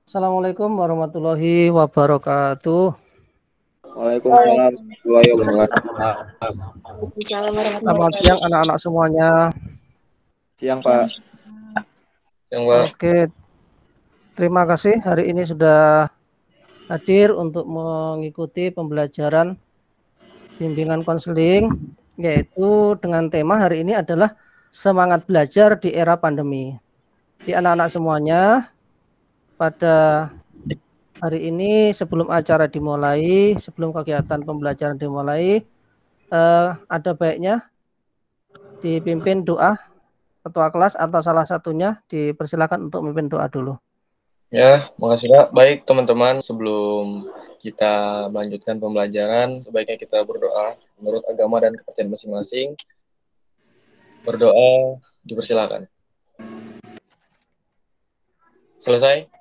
Assalamualaikum warahmatullahi wabarakatuh. Waalaikumsalam warahmatullahi wabarakatuh. Selamat siang anak-anak semuanya. Siang Pak. Siang Pak. Oke, terima kasih hari ini sudah hadir untuk mengikuti pembelajaran bimbingan konseling, yaitu dengan tema hari ini adalah semangat belajar di era pandemi. Di anak-anak semuanya, pada hari ini sebelum acara dimulai, sebelum kegiatan pembelajaran dimulai, ada baiknya dipimpin doa ketua kelas atau salah satunya dipersilakan untuk memimpin doa dulu. Ya, makasih Pak. Baik teman-teman, sebelum kita melanjutkan pembelajaran, sebaiknya kita berdoa menurut agama dan kepercayaan masing-masing. Berdoa, dipersilakan. Selesai?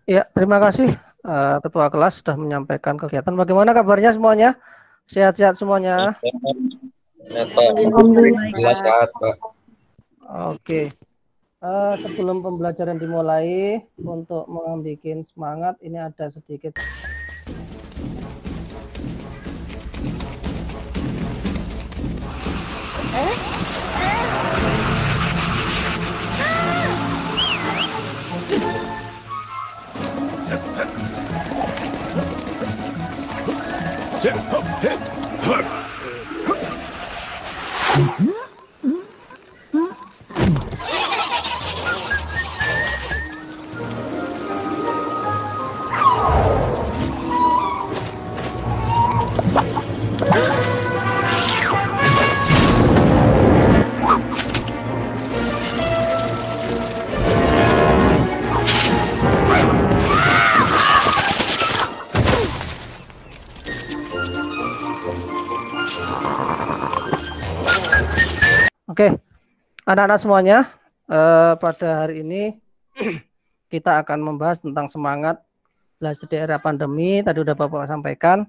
Ya, terima kasih ketua kelas sudah menyampaikan kegiatan. Bagaimana kabarnya semuanya? Sehat-sehat semuanya? Sehat Pak. Alhamdulillah sehat Pak. Oke. Sebelum pembelajaran dimulai, untuk membuat semangat, ini ada sedikit Oke, anak-anak semuanya, pada hari ini kita akan membahas tentang semangat belajar di era pandemi. Tadi udah Bapak sampaikan.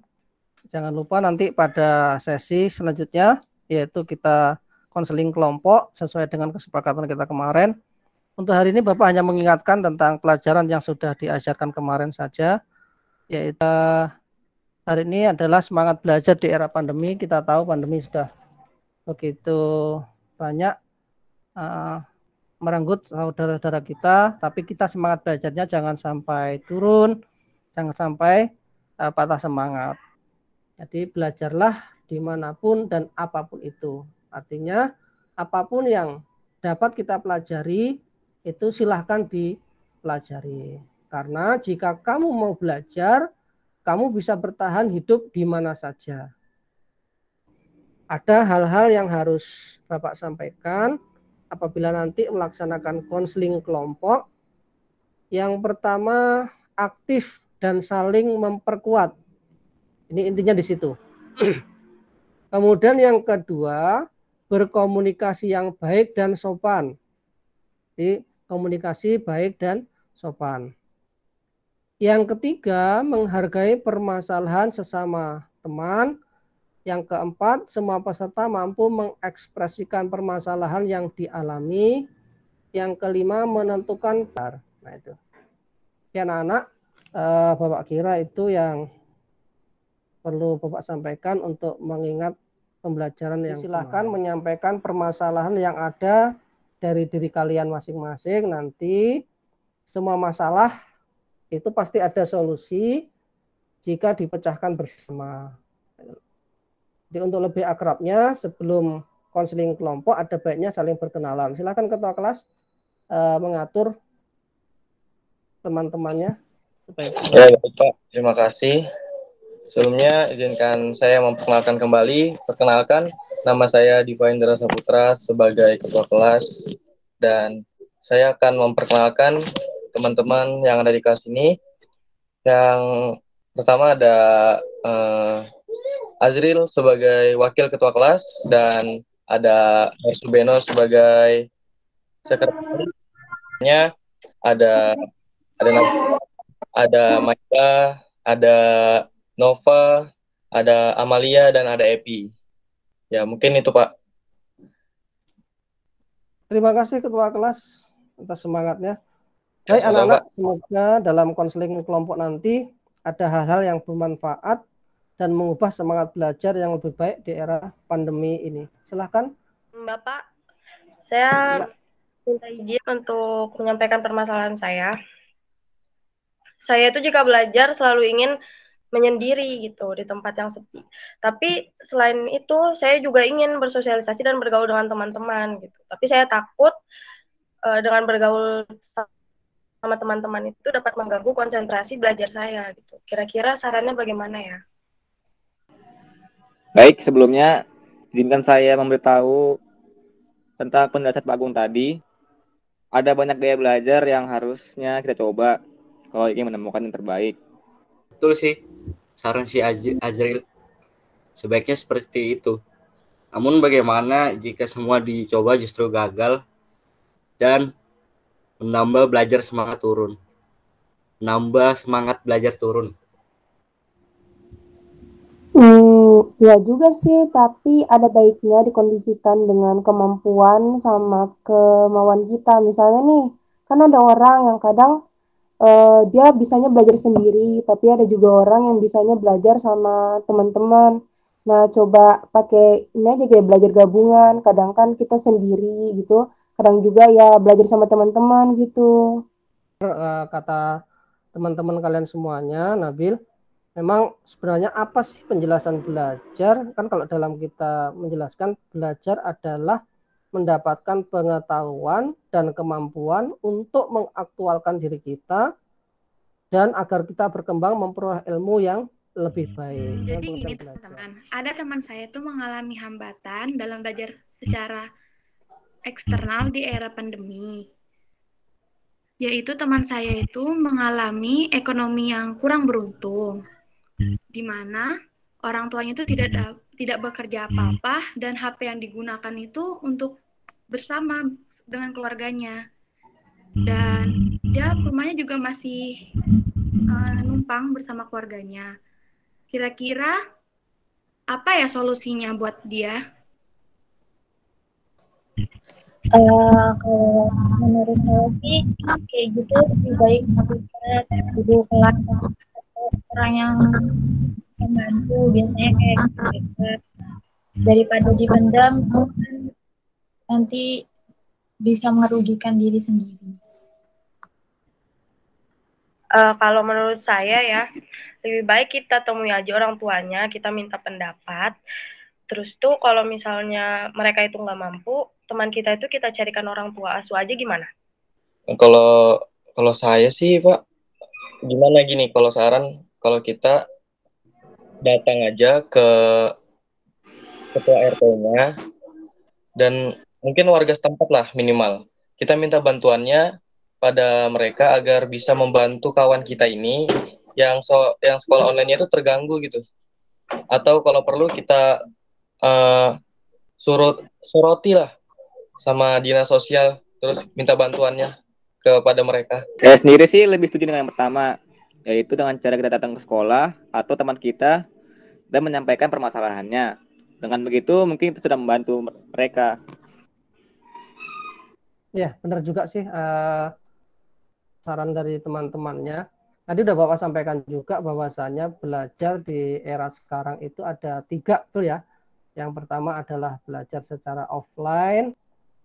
Jangan lupa nanti pada sesi selanjutnya, yaitu kita konseling kelompok sesuai dengan kesepakatan kita kemarin. Untuk hari ini Bapak hanya mengingatkan tentang pelajaran yang sudah diajarkan kemarin saja, yaitu hari ini adalah semangat belajar di era pandemi. Kita tahu pandemi sudah begitu banyak merenggut saudara-saudara kita, tapi kita semangat belajarnya jangan sampai turun, jangan sampai patah semangat. Jadi belajarlah dimanapun dan apapun itu. Artinya apapun yang dapat kita pelajari itu silahkan dipelajari. Karena jika kamu mau belajar, kamu bisa bertahan hidup di mana saja. Ada hal-hal yang harus Bapak sampaikan apabila nanti melaksanakan konseling kelompok. Yang pertama, aktif dan saling memperkuat. Ini intinya di situ. Kemudian yang kedua, berkomunikasi yang baik dan sopan. Jadi komunikasi baik dan sopan. Yang ketiga, menghargai permasalahan sesama teman. Yang keempat, semua peserta mampu mengekspresikan permasalahan yang dialami. Yang kelima, menentukan. Nah itu. Ya anak-anak, Bapak kira itu yang perlu Bapak sampaikan untuk mengingat pembelajaran yang silahkan menyampaikan permasalahan yang ada dari diri kalian masing-masing. Nanti semua masalah itu pasti ada solusi jika dipecahkan bersama. Jadi untuk lebih akrabnya sebelum konseling kelompok ada baiknya saling berkenalan. Silakan ketua kelas mengatur teman-temannya. Ya, baik Pak. Terima kasih. Sebelumnya izinkan saya memperkenalkan kembali. Perkenalkan, nama saya Diva Indra Saputra sebagai ketua kelas dan saya akan memperkenalkan teman-teman yang ada di kelas ini. Yang pertama ada Azril sebagai wakil ketua kelas dan ada Subeno sebagai sekretarisnya, ada Maika, ada Nova, ada Amalia dan ada Epi. Ya, mungkin itu Pak. Terima kasih ketua kelas atas semangatnya. Baik Sama-sama, anak-anak, Pak. semoga dalam konseling kelompok nanti ada hal-hal yang bermanfaat dan mengubah semangat belajar yang lebih baik di era pandemi ini. Silahkan. Bapak, saya Ya. minta izin untuk menyampaikan permasalahan saya. Saya itu jika belajar selalu ingin menyendiri gitu di tempat yang sepi. Tapi selain itu saya juga ingin bersosialisasi dan bergaul dengan teman-teman gitu. Tapi saya takut dengan bergaul sama teman-teman itu dapat mengganggu konsentrasi belajar saya gitu. Kira-kira sarannya bagaimana ya? Baik, sebelumnya izinkan saya memberitahu tentang penjelasan Pak Agung tadi. Ada banyak gaya belajar yang harusnya kita coba kalau ingin menemukan yang terbaik. Betul sih, saran si Azril sebaiknya seperti itu. Namun bagaimana jika semua dicoba justru gagal dan menambah belajar semangat turun? Nambah semangat belajar turun. Ya juga sih, tapi ada baiknya dikondisikan dengan kemampuan sama kemauan kita. Misalnya nih, kan ada orang yang kadang dia bisanya belajar sendiri, tapi ada juga orang yang bisanya belajar sama teman-teman. Nah, coba pakai ini aja kayak belajar gabungan. Kadang kan kita sendiri gitu, kadang juga ya belajar sama teman-teman gitu. Kata teman-teman kalian semuanya, Nabil, memang sebenarnya apa sih penjelasan belajar? Kan kalau dalam kita menjelaskan, belajar adalah mendapatkan pengetahuan dan kemampuan untuk mengaktualkan diri kita dan agar kita berkembang memperoleh ilmu yang lebih baik. Jadi gini teman-teman, ada teman saya tuh mengalami hambatan dalam belajar secara eksternal di era pandemi. Yaitu teman saya itu mengalami ekonomi yang kurang beruntung, di mana orang tuanya itu tidak bekerja apa-apa dan HP yang digunakan itu untuk bersama dengan keluarganya. Dan dia rumahnya juga masih numpang bersama keluarganya. Kira-kira apa ya solusinya buat dia? Kalau menurut saya sih kayak gitu lebih baik kita duduk kelas orang yang membantu, biasanya kayak gitu daripada dipendam nanti bisa merugikan diri sendiri. Kalau menurut saya ya, lebih baik kita temui aja orang tuanya, kita minta pendapat. Terus tuh kalau misalnya mereka itu nggak mampu, teman kita itu kita carikan orang tua asuh aja gimana? Kalau saya sih Pak, gimana gini kalau saran, kalau kita datang aja ke ketua RT-nya dan mungkin warga setempat lah minimal. Kita minta bantuannya pada mereka agar bisa membantu kawan kita ini yang sekolah online-nya itu terganggu gitu. Atau kalau perlu kita soroti lah sama dinas sosial, terus minta bantuannya kepada mereka. Saya sendiri sih lebih setuju dengan yang pertama, yaitu dengan cara kita datang ke sekolah atau teman kita dan menyampaikan permasalahannya. Dengan begitu mungkin itu sudah membantu mereka. Ya, benar juga sih saran dari teman-temannya. Tadi udah Bapak sampaikan juga bahwasanya belajar di era sekarang itu ada 3 tuh ya. Yang pertama adalah belajar secara offline,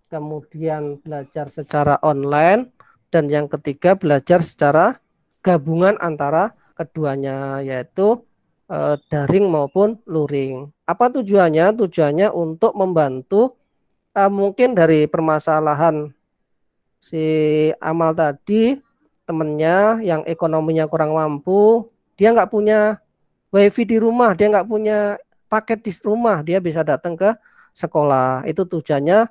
kemudian belajar secara online, dan yang ketiga belajar secara gabungan antara keduanya, yaitu daring maupun luring. Apa tujuannya? Tujuannya untuk membantu mungkin dari permasalahan si Amal tadi, temennya yang ekonominya kurang mampu, dia nggak punya wifi di rumah, dia nggak punya paket di rumah, dia bisa datang ke sekolah. Itu tujuannya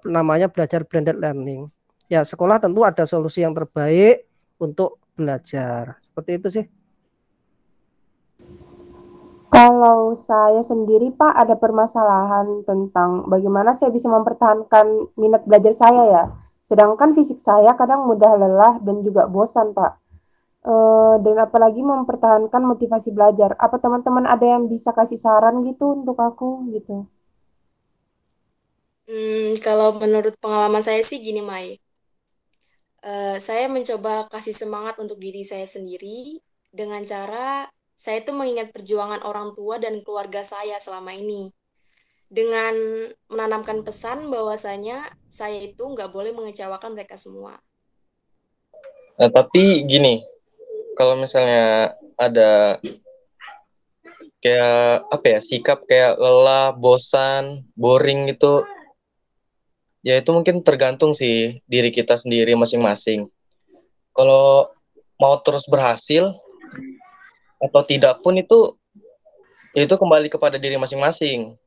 namanya belajar blended learning. Ya, sekolah tentu ada solusi yang terbaik untuk belajar. Seperti itu sih. Kalau saya sendiri Pak ada permasalahan tentang bagaimana saya bisa mempertahankan minat belajar saya ya. Sedangkan fisik saya kadang mudah lelah dan juga bosan Pak. Dan apalagi mempertahankan motivasi belajar. Apa teman-teman ada yang bisa kasih saran gitu untuk aku gitu? Kalau menurut pengalaman saya sih gini, Mai. Saya mencoba kasih semangat untuk diri saya sendiri dengan cara saya itu mengingat perjuangan orang tua dan keluarga saya selama ini. Dengan menanamkan pesan bahwasanya saya itu nggak boleh mengecewakan mereka semua. Nah, tapi gini, kalau misalnya ada kayak apa ya, sikap kayak lelah, bosan, boring gitu, ya itu mungkin tergantung sih diri kita sendiri masing-masing. Kalau mau terus berhasil atau tidak pun itu kembali kepada diri masing-masing.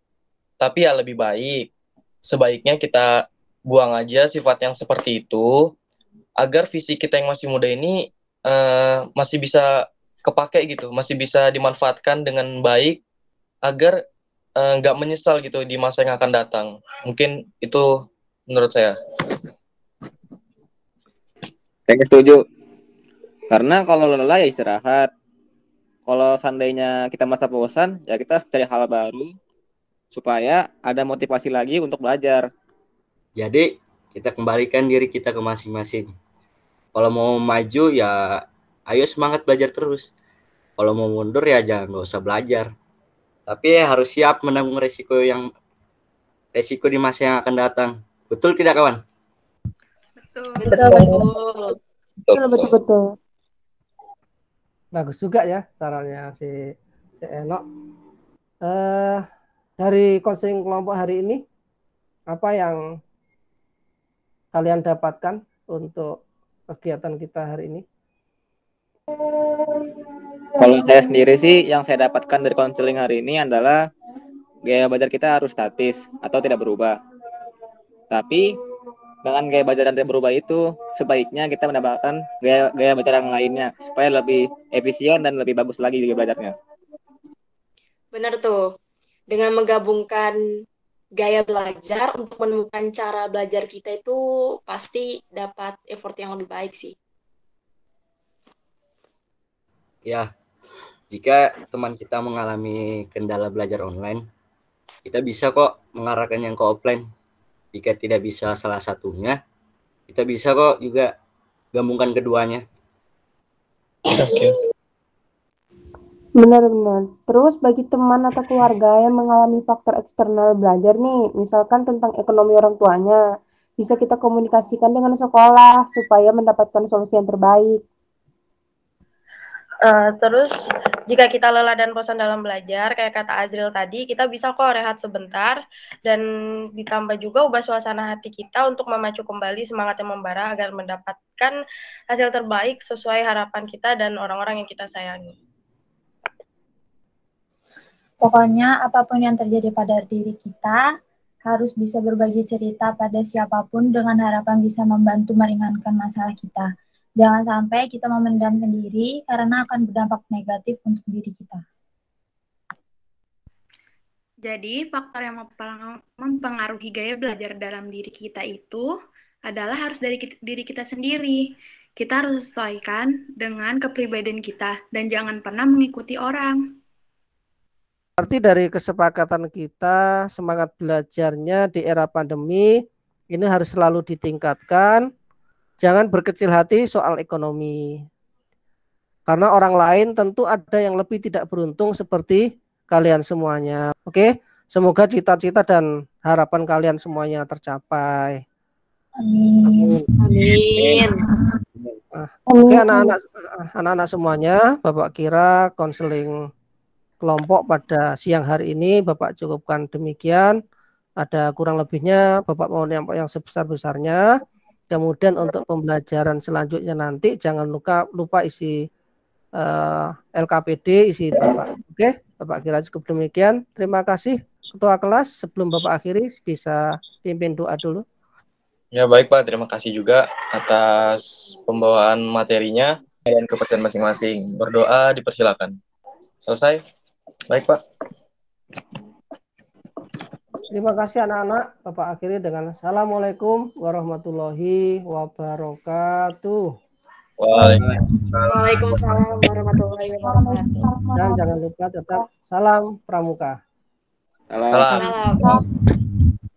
Tapi ya lebih baik, sebaiknya kita buang aja sifat yang seperti itu, agar visi kita yang masih muda ini masih bisa kepake gitu, masih bisa dimanfaatkan dengan baik, agar nggak menyesal gitu di masa yang akan datang. Mungkin itu menurut saya. Saya setuju. Karena kalau lelah ya istirahat. Kalau seandainya kita masa bosan, ya kita cari hal baru supaya ada motivasi lagi untuk belajar. Jadi kita kembalikan diri kita ke masing-masing. Kalau mau maju ya ayo semangat belajar terus. Kalau mau mundur ya jangan, nggak usah belajar. Tapi ya harus siap menanggung resiko di masa yang akan datang. Betul tidak kawan? Betul. Bagus juga ya caranya si Enok. Dari konseling kelompok hari ini, apa yang kalian dapatkan untuk kegiatan kita hari ini? Kalau saya sendiri sih, yang saya dapatkan dari konseling hari ini adalah gaya belajar kita harus statis atau tidak berubah. Tapi dengan gaya belajar yang tidak berubah itu, sebaiknya kita mendapatkan gaya belajar yang lainnya supaya lebih efisien dan lebih bagus lagi gaya belajarnya. Benar tuh. Dengan menggabungkan gaya belajar untuk menemukan cara belajar kita itu pasti dapat effort yang lebih baik sih. Ya, jika teman kita mengalami kendala belajar online, kita bisa kok mengarahkan yang ke offline. Jika tidak bisa salah satunya, kita bisa kok juga gabungkan keduanya. Oke. Benar-benar. Terus bagi teman atau keluarga yang mengalami faktor eksternal belajar nih, misalkan tentang ekonomi orang tuanya, bisa kita komunikasikan dengan sekolah supaya mendapatkan solusi yang terbaik. Terus jika kita lelah dan bosan dalam belajar, kayak kata Azril tadi, kita bisa kok rehat sebentar dan ditambah juga ubah suasana hati kita untuk memacu kembali semangat yang membara agar mendapatkan hasil terbaik sesuai harapan kita dan orang-orang yang kita sayangi. Pokoknya apapun yang terjadi pada diri kita harus bisa berbagi cerita pada siapapun dengan harapan bisa membantu meringankan masalah kita. Jangan sampai kita memendam sendiri karena akan berdampak negatif untuk diri kita. Jadi, faktor yang mempengaruhi gaya belajar dalam diri kita itu adalah harus dari diri kita sendiri. Kita harus sesuaikan dengan kepribadian kita dan jangan pernah mengikuti orang. Berarti dari kesepakatan kita, semangat belajarnya di era pandemi ini harus selalu ditingkatkan. Jangan berkecil hati soal ekonomi. Karena orang lain tentu ada yang lebih tidak beruntung seperti kalian semuanya. Oke, semoga cita-cita dan harapan kalian semuanya tercapai. Amin. Amin. Oke, anak-anak semuanya, Bapak kira konseling kelompok pada siang hari ini Bapak cukupkan demikian. Ada kurang lebihnya Bapak mohon yang sebesar-besarnya. Kemudian untuk pembelajaran selanjutnya nanti jangan lupa isi LKPD, isi Bapak. Oke, Bapak kira cukup demikian. Terima kasih Ketua kelas. Sebelum Bapak akhiri bisa pimpin doa dulu. Ya baik Pak, terima kasih juga atas pembawaan materinya dan kepercayaan masing-masing. Berdoa dipersilakan. Selesai? Baik Pak. Terima kasih anak-anak. Bapak akhiri dengan Assalamualaikum warahmatullahi wabarakatuh. Waalaikumsalam warahmatullahi wabarakatuh. Dan jangan lupa tetap salam pramuka. Salam.